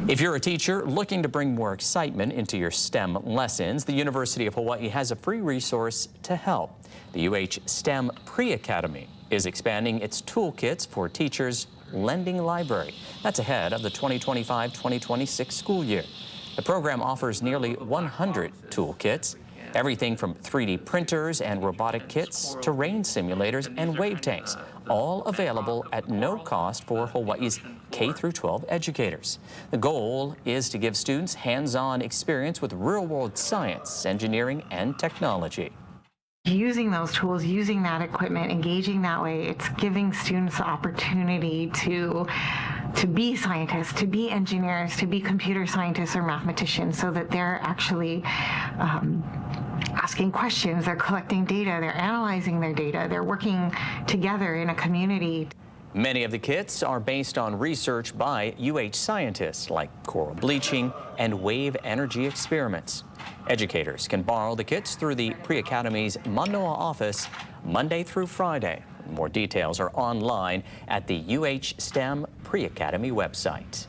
If you're a teacher looking to bring more excitement into your STEM lessons, the University of Hawaii has a free resource to help. The UH STEM Pre-Academy is expanding its toolkits for teachers' lending library. That's ahead of the 2025-2026 school year. The program offers nearly 100 toolkits, everything from 3D printers and robotic kits to rain simulators and wave tanks, all available at no cost for Hawaii's K-12 educators. The goal is to give students hands-on experience with real-world science, engineering, and technology. Using those tools, using that equipment, engaging that way, it's giving students the opportunity to be scientists, to be engineers, to be computer scientists or mathematicians, so that they're actually asking questions, they're collecting data, they're analyzing their data, they're working together in a community. Many of the kits are based on research by UH scientists, like coral bleaching and wave energy experiments. Educators can borrow the kits through the Pre-Academy's Manoa office Monday through Friday. More details are online at the UH STEM Pre-Academy website.